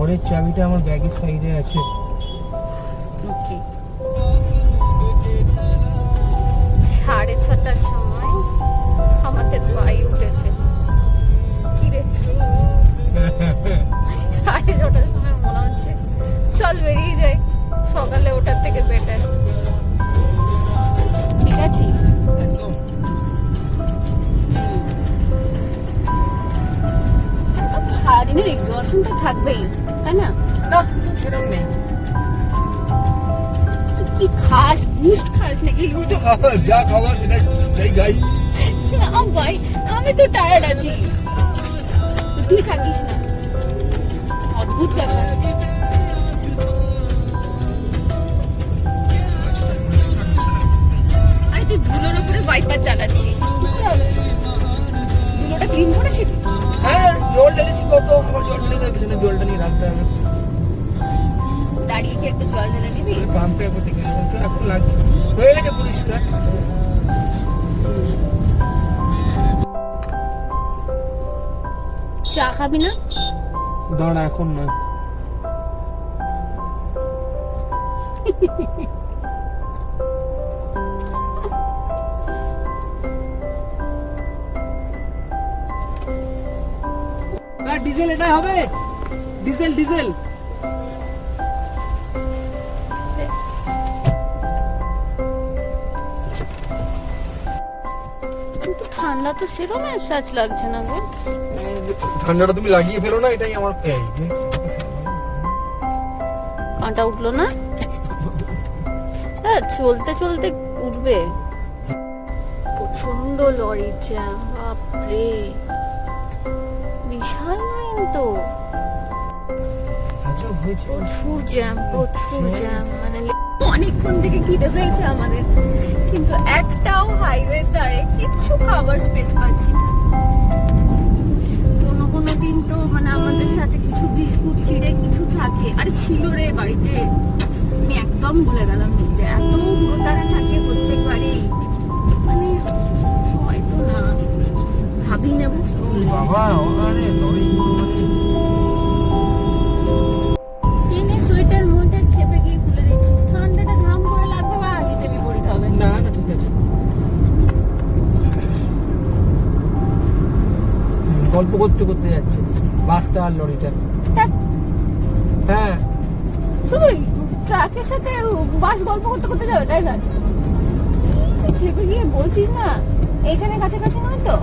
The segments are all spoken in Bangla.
ঘরের চাবিটা আমার ব্যাগের সাইডে আছে। ওকে, 6:30টার সময় আমাদের ভাই উঠেছে। কি রে 6:30টার সময় মনে হচ্ছে চল বেরিয়ে যাই, সকালে ওঠার থেকে বেটার। ঠিক আছে, সারাদিনের এক্সহশন তো থাকবেই, তাই না? না সেরকম নেই। তুই কি খাস? বুস্ট খাস নাকি? তুই তো খাওয়া, যা খাওয়া সেটাই খাই। ভাই আমি তো টায়ার্ড আছি, তুই থাকিস না। অদ্ভুত ব্যাপার। আরে তুই ধুলোর উপরে বাইপার চালাচ্ছি, ধুলোটা ক্লিন করেছিস? হ্যাঁ জল ঢেলেছি, কত আমার জল ঢেলে দেবে, পিছনে জলটা নিয়ে রাখতে হবে। দাঁড়িয়ে কি একটু জল ঢেলে দিবি? পাম্পে করতে গেলে তো এখন লাগছে, হয়ে গেছে পরিষ্কার। চা খাবি না? দাঁড়া এখন না। ডিজেল এটা হবে, ডিজেল ডিজেল। কিন্তু ঠান্ডা তো সেরকম এসাজ লাগছে না গো। ঠান্ডাটা তুমি লাগিয়ে ফেলো না, এটাই আমার কাঁটা উঠলো না? হ্যাঁ চলতে চলতে উঠবে। প্রচন্ড লরি জ্যাম, বাপরে বিশাল লাইন তো, প্রচুর জ্যাম, প্রচুর জ্যাম। মানে অনেকক্ষণ থেকে খিদে পেয়েছে আমাদের, কিন্তু একটাও হাইওয়ের ধারে কিচ্ছু খাবার স্পেস পাচ্ছি না। কোনো দিন তো মানে আমাদের সাথে কিছু বিস্কুট চিড়ে কিছু থাকে, আরে ছিল রে বাড়িতে, আমি একদম ভুলে গেলাম নিতে। এত হুড়োতাড়া থাকে প্রত্যেকবারই, মানে হয়তো না ভাবি নেবো। বাবা ওখানে লরি টেনে সোয়েটার মধ্যে খেপে গিয়ে খুলে দিচ্ছিস, ঠান্ডাটা ঘাম করে লাগবে বা আগেতে বিপরীত হবে। না না ঠিক আছে। গল্প করতে করতে যাচ্ছে বাসটা আর লরিটা। হ্যাঁ শুধু ট্রাকের সাথে বাস গল্প করতে করতে যাবে ড্রাইভার? খেপে গিয়ে বলছিস না এখানে কাছাকাছি নয় তো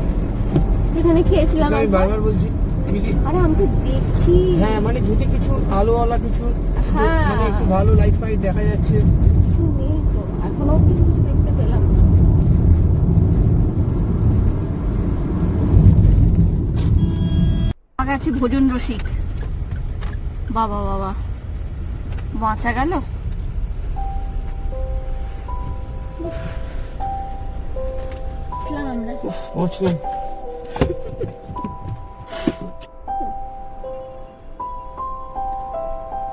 যেখানে খেয়েছিলাম? আমি বারবার বলছি আরে আমি তো দেখছি। হ্যাঁ মানে যদি কিছু আলোওয়ালা কিছু, হ্যাঁ মানে একটু ভালো লাইট ফাইট দেখা যাচ্ছে। কিছু নেই তো এখনো, কিছু দেখতে পেলাম না। আমার কাছে ভোজন রসিক, বাবা বাবা বাঁচা গেল। আমরা পৌঁছলাম।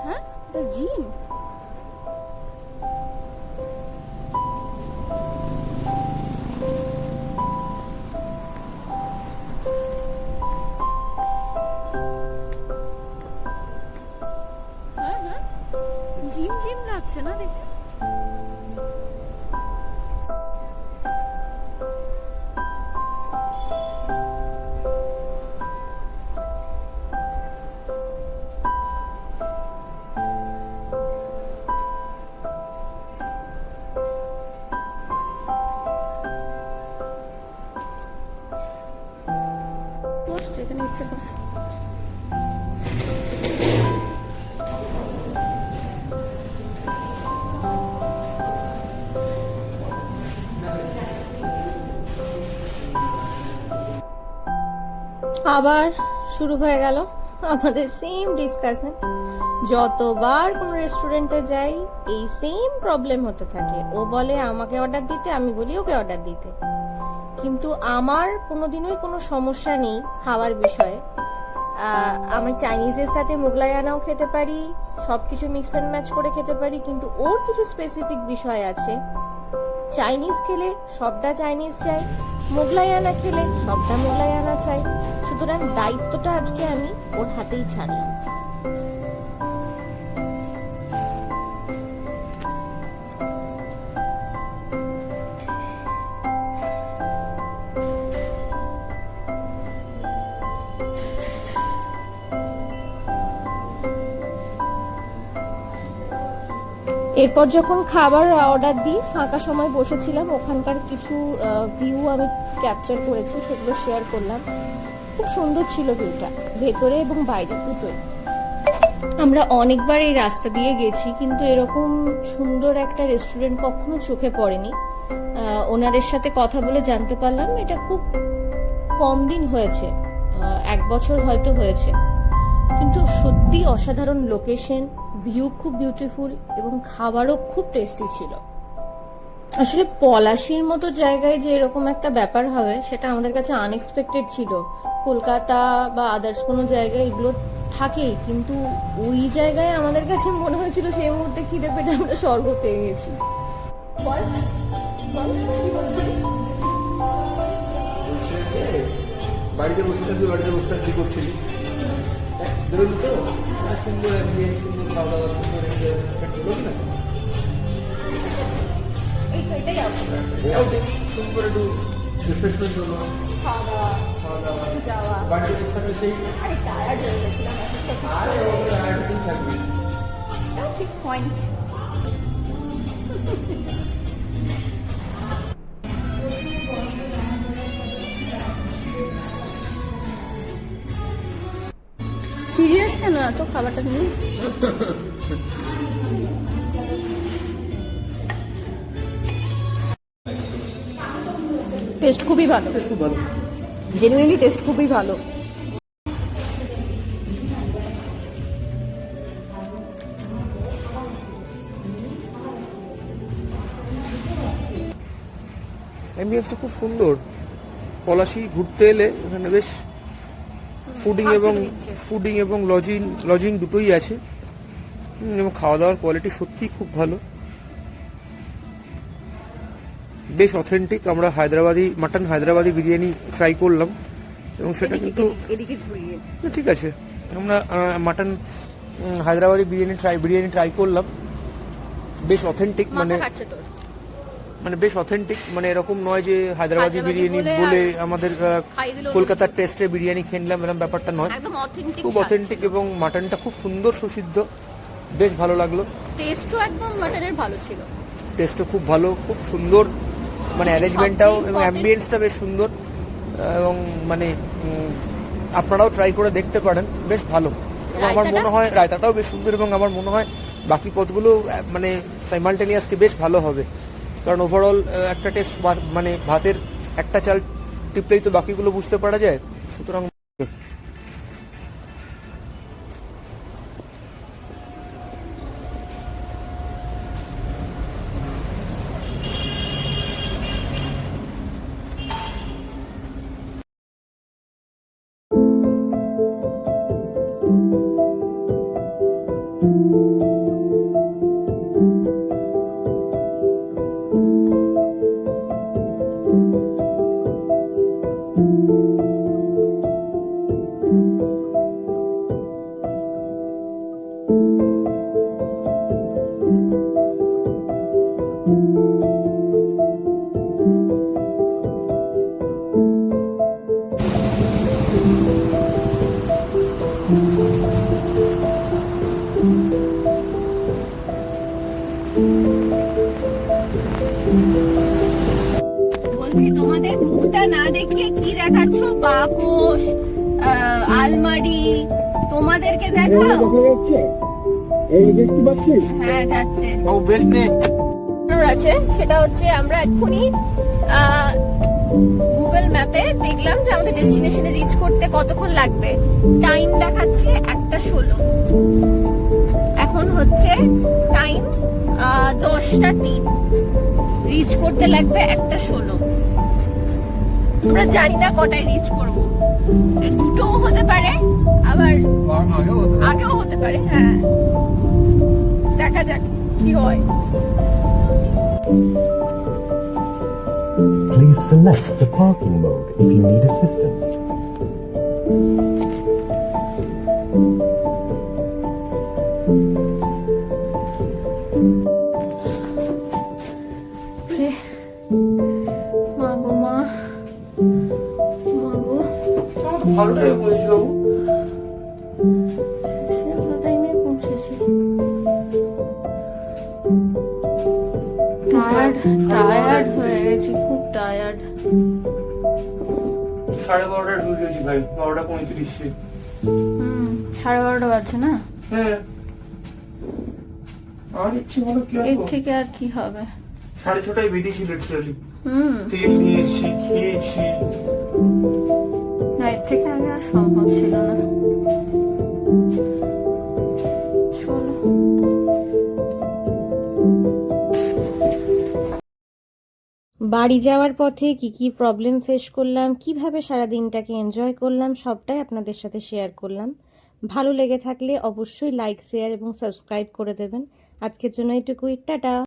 হ্যাঁ জিম, হ্যাঁ হ্যাঁ জিম জিম লাগছে না দেখে। যেখানে ইচ্ছে কর। আবার শুরু হয়ে গেল আমাদের সেম ডিসকাশন। যতবার কোনো রেস্টুরেন্টে যাই এই সেম প্রবলেম হতে থাকে। ও বলে আমাকে অর্ডার দিতে, আমি বলি ওকে অর্ডার দিতে। কিন্তু আমার কোনোদিনই কোনো সমস্যা নেই খাওয়ার বিষয়ে। আমি চাইনিজের সাথে মোগলাইয়ানাও খেতে পারি, সবকিছু মিক্স অ্যান্ড ম্যাচ করে খেতে পারি, কিন্তু ওর কিছু স্পেসিফিক বিষয় আছে। চাইনিজ খেলে সবটা চাইনিজ চাই, মোগলাইয়ানা খেলে সবটা মোগলাইয়ানা চাই। সুতরাং দায়িত্বটা আজকে আমি ওর হাতেই ছাড়লাম। এরপর যখন খাবার অর্ডার দিই ফাঁকা সময় বসেছিলাম, ওখানকার কিছু ভিউ আমি ক্যাপচার করেছি, সেগুলো শেয়ার করলাম। খুব সুন্দর ছিল ভিউটা, ভেতরে এবং বাইরে দুটোই। আমরা অনেকবার এই রাস্তা দিয়ে গেছি, কিন্তু এরকম সুন্দর একটা রেস্টুরেন্ট কখনো চোখে পড়েনি। ওনাদের সাথে কথা বলে জানতে পারলাম এটা খুব কম দিন হয়েছে, 1 বছর হয়তো হয়েছে, কিন্তু সত্যি অসাধারণ লোকেশন, ভিউ খুব বিউটিফুল এবং খাবারও খুব টেস্টি ছিল। আসলে পলাশির মতো জায়গায় যে এরকম একটা ব্যাপার হবে সেটা আমাদের কাছে আনএক্সপেক্টেড ছিল। কলকাতা বা আদার্স কোনো জায়গায় এগুলো থাকেই, কিন্তু ওই জায়গায় আমাদের কাছে মনে হয়েছিল সেই মুহূর্তে খিদে পেটে আমরা স্বর্গ পেয়ে গেছি। বল বল কি বলছিস? বাড়িতে বসে থাকবি, বাড়িতে বসে থাকবি করছিলি, বেরোলি তো সুন্দর অ্যাম্বিয়েন্স, সুন্দর খাওয়া দাওয়া, সুন্দর এনজয় না, এটাই সুন্দর একটু রিফ্রেশমেন্ট হলো, খাওয়া দাওয়া যাওয়া, বাড়িতে বসে থাকলে সেই টায়ার্ড হয়ে গেছিলাম, আর একদিন থাকবি। ঠিক পয়েন্ট। সিরিয়াস কেন এত খাবারটা নিয়ে? টেস্ট খুবই ভালো, খুব ভালো। জেনুইনলি টেস্ট খুবই ভালো। অ্যাম্বিয়েন্সটা খুব সুন্দর। পলাশি ঘুরতে এলে এখানে বেশ ফুডিং এবং লজিং দুটোই আছে, এবং খাওয়া দাওয়ার কোয়ালিটি সত্যিই খুব ভালো, বেশ অথেন্টিক। আমরা মাটন হায়দ্রাবাদি বিরিয়ানি ট্রাই করলাম এবং সেটা কিন্তু ঠিক আছে। আমরা মাটন হায়দ্রাবাদি বিরিয়ানি ট্রাই করলাম, বেশ অথেন্টিক, বেশ অথেন্টিক, এরকম নয় যে হায়দ্রাবাদি বিরিয়ানি বলে আমাদের কলকাতার টেস্টে বিরিয়ানি খেলাম এরকম ব্যাপারটা নয়, খুব অথেন্টিক এবং মাটনটা খুব সুন্দর সুসিদ্ধ, বেশ ভালো লাগলো। টেস্টও একদম মাটনের ভালো ছিল, টেস্টও খুব ভালো, খুব সুন্দর, অ্যারেঞ্জমেন্টটাও এবং অ্যাম্বিয়েন্সটা বেশ সুন্দর, এবং আপনারাও ট্রাই করে দেখতে পারেন, বেশ ভালো। এবং আমার মনে হয় রায়তাটাও বেশ সুন্দর, এবং আমার মনে হয় বাকি পদগুলো সাইমালটেনিয়াসলি বেশ ভালো হবে, কারণ ওভারঅল একটা টেস্ট ভাতের একটা চাল টিপলেই তো বাকিগুলো বুঝতে পারা যায়, সুতরাং বলছি তোমাদের মুখটা না দেখিয়ে কি দেখাচ্ছ? বাকস, আলমারি, তোমাদেরকে দেখাও। হ্যাঁ যাচ্ছে, আছে। সেটা হচ্ছে আমরা এক্ষুনি গুগল ম্যাপে দেখলাম যে আমাদের ডেস্টিনেশনে রিচ করতে কতক্ষণ লাগবে। টাইম দেখাচ্ছে 1:16, এখন হচ্ছে টাইম 10:03, রিচ করতে লাগবে 1:16। আমরা জানি না কটায় রিচ করবো, দুটোও হতে পারে আবার আগেও হতে পারে। হ্যাঁ দেখা যাক কি হয়। Please select the parking mode if you need assistance. মা গো মা, ভালো টাইমে পৌঁছেছি বাবু, সে ভালো টাইমে পৌঁছেছি। টায়ার্ড হয়ে গেছি, খুব টায়ার্ড। 12:30 ঢুকেছি ভাই, 12:35। 12:30 বাজছে না? হ্যাঁ, আর ইচ্ছে হলো কি এর আসবো। থেকে আর কি হবে? 6:30 বেরিয়েছি লিটারালি। তেল নিয়েছি, খেয়েছি। না, এর থেকে আগে আর সম্ভব ছিল না। চলো। বাড়ি যাওয়ার পথে কি কি প্রবলেম ফেস করলাম, কিভাবে সারা দিনটাকে এনজয় করলাম, সবটাই আপনাদের সাথে শেয়ার করলাম। ভালো লেগে থাকলে অবশ্যই লাইক, শেয়ার এবং সাবস্ক্রাইব করে দেবেন। আজকের জন্য এটুকুই, টাটা।